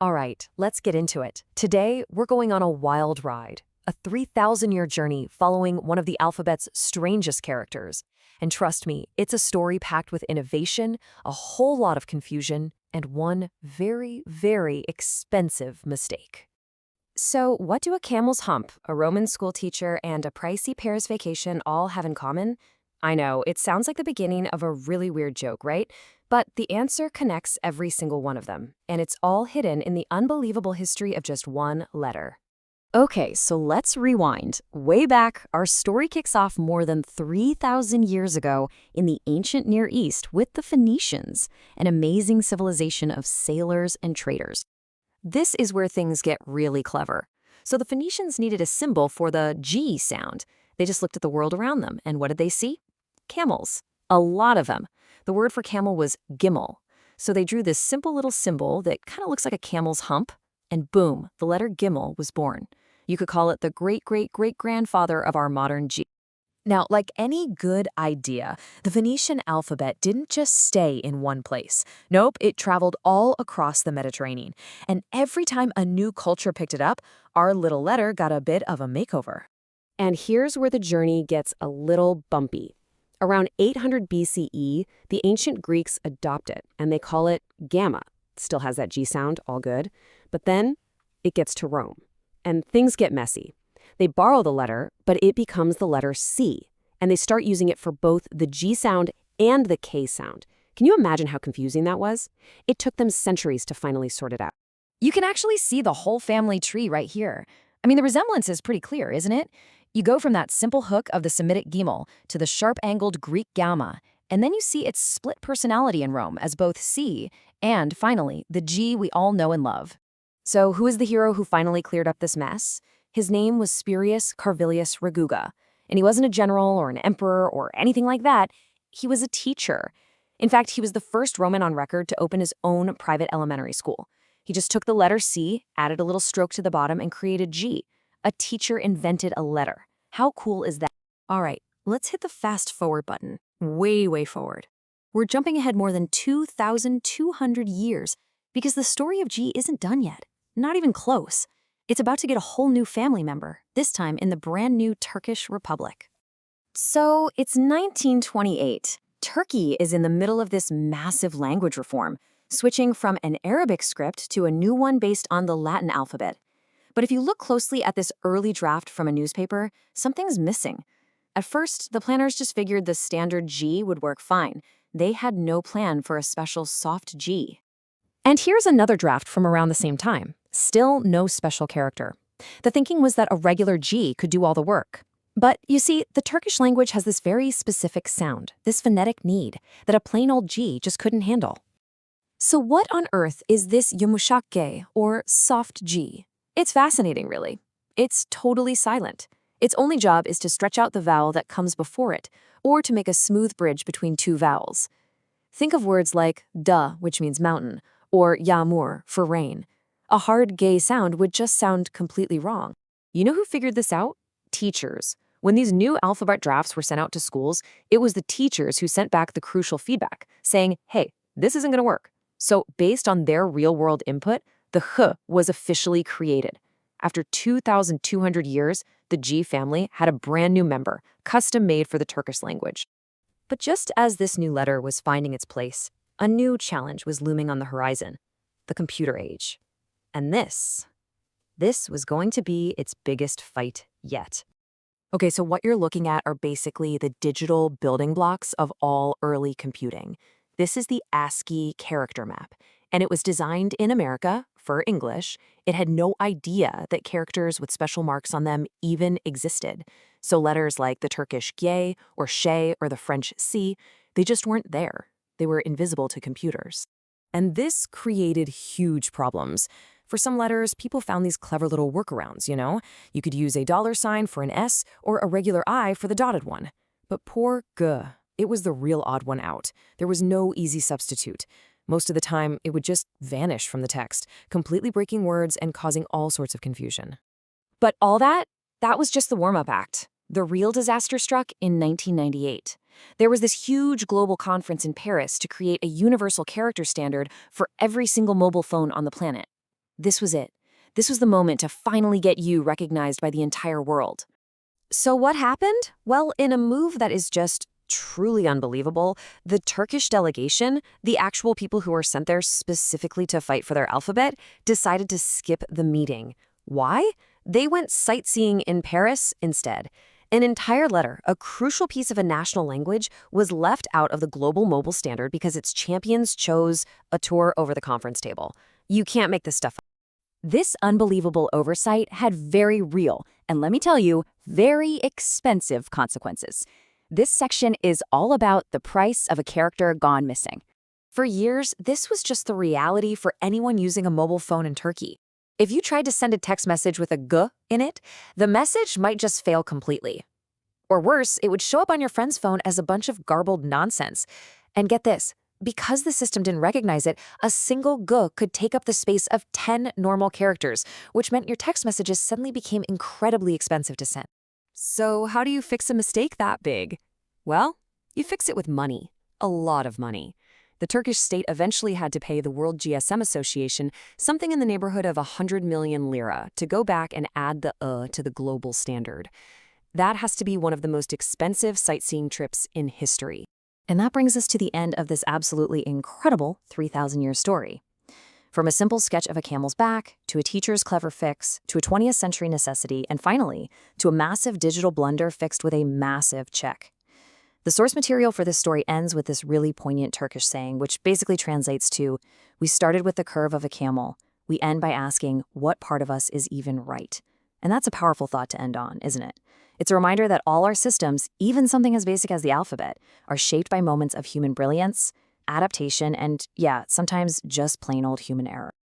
All right, let's get into it. Today, we're going on a wild ride, a 3,000-year journey following one of the alphabet's strangest characters. And trust me, it's a story packed with innovation, a whole lot of confusion, and one very, very expensive mistake. So, what do a camel's hump, a Roman school teacher, and a pricey Paris vacation all have in common? I know, it sounds like the beginning of a really weird joke, right? But the answer connects every single one of them, and it's all hidden in the unbelievable history of just one letter. Okay, so let's rewind. Way back, our story kicks off more than 3,000 years ago in the ancient Near East with the Phoenicians, an amazing civilization of sailors and traders. This is where things get really clever. So the Phoenicians needed a symbol for the G sound. They just looked at the world around them, and what did they see? Camels. A lot of them. The word for camel was gimel. So they drew this simple little symbol that kind of looks like a camel's hump, and boom, the letter gimel was born. You could call it the great-great-great-grandfather of our modern G. Now, like any good idea, the Phoenician alphabet didn't just stay in one place. Nope, it traveled all across the Mediterranean. And every time a new culture picked it up, our little letter got a bit of a makeover. And here's where the journey gets a little bumpy. Around 800 BCE, the ancient Greeks adopt it, and they call it gamma. Still has that G sound, all good. But then it gets to Rome, and things get messy. They borrow the letter, but it becomes the letter C, and they start using it for both the G sound and the K sound. Can you imagine how confusing that was? It took them centuries to finally sort it out. You can actually see the whole family tree right here. I mean, the resemblance is pretty clear, isn't it? You go from that simple hook of the Semitic gimel to the sharp-angled Greek gamma, and then you see its split personality in Rome as both C and, finally, the G we all know and love. So who is the hero who finally cleared up this mess? His name was Spurius Carvilius Raguga, and he wasn't a general or an emperor or anything like that. He was a teacher. In fact, he was the first Roman on record to open his own private elementary school. He just took the letter C, added a little stroke to the bottom, and created G. A teacher invented a letter. How cool is that? All right, let's hit the fast forward button. Way, way forward. We're jumping ahead more than 2,200 years because the story of G isn't done yet. Not even close. It's about to get a whole new family member, this time in the brand new Turkish Republic. So it's 1928. Turkey is in the middle of this massive language reform, switching from an Arabic script to a new one based on the Latin alphabet. But if you look closely at this early draft from a newspaper, something's missing. At first, the planners just figured the standard G would work fine. They had no plan for a special soft G. And here's another draft from around the same time. Still no special character. The thinking was that a regular G could do all the work. But you see, the Turkish language has this very specific sound, this phonetic need, that a plain old G just couldn't handle. So what on earth is this yumuşak G, or soft G? It's fascinating, really. It's totally silent. Its only job is to stretch out the vowel that comes before it, or to make a smooth bridge between two vowels. Think of words like da, which means mountain, or yağmur, for rain. A hard gay sound would just sound completely wrong. You know who figured this out? Teachers. When these new alphabet drafts were sent out to schools, it was the teachers who sent back the crucial feedback, saying, hey, this isn't going to work. So based on their real-world input, the H was officially created. After 2,200 years, the G family had a brand new member, custom-made for the Turkish language. But just as this new letter was finding its place, a new challenge was looming on the horizon, the computer age. And this was going to be its biggest fight yet. Okay, so what you're looking at are basically the digital building blocks of all early computing. This is the ASCII character map, and it was designed in America for English. It had no idea that characters with special marks on them even existed. So letters like the Turkish G or Ş or the French C, they just weren't there. They were invisible to computers. And this created huge problems. For some letters, people found these clever little workarounds, you know? You could use a $ for an S or a regular I for the dotted one. But poor G, it was the real odd one out. There was no easy substitute. Most of the time, it would just vanish from the text, completely breaking words and causing all sorts of confusion. But all that was just the warm-up act. The real disaster struck in 1998. There was this huge global conference in Paris to create a universal character standard for every single mobile phone on the planet. This was it. This was the moment to finally get you recognized by the entire world. So what happened? Well, in a move that is just truly unbelievable, the Turkish delegation, the actual people who were sent there specifically to fight for their alphabet, decided to skip the meeting. Why? They went sightseeing in Paris instead. An entire letter, a crucial piece of a national language, was left out of the global mobile standard because its champions chose a tour over the conference table. You can't make this stuff up. This unbelievable oversight had very real, and let me tell you, very expensive consequences. This section is all about the price of a character gone missing. For years, this was just the reality for anyone using a mobile phone in Turkey. If you tried to send a text message with a G in it, the message might just fail completely. Or worse, it would show up on your friend's phone as a bunch of garbled nonsense. And get this, because the system didn't recognize it, a single G could take up the space of 10 normal characters, which meant your text messages suddenly became incredibly expensive to send. So how do you fix a mistake that big? Well, you fix it with money. A lot of money. The Turkish state eventually had to pay the World GSM Association something in the neighborhood of 100 million lira to go back and add the to the global standard. That has to be one of the most expensive sightseeing trips in history. And that brings us to the end of this absolutely incredible 3,000-year story. From a simple sketch of a camel's back, to a teacher's clever fix, to a 20th century necessity, and finally, to a massive digital blunder fixed with a massive check. The source material for this story ends with this really poignant Turkish saying, which basically translates to, "We started with the curve of a camel. We end by asking, what part of us is even right?" And that's a powerful thought to end on, isn't it? It's a reminder that all our systems, even something as basic as the alphabet, are shaped by moments of human brilliance, adaptation, and, yeah, sometimes just plain old human error.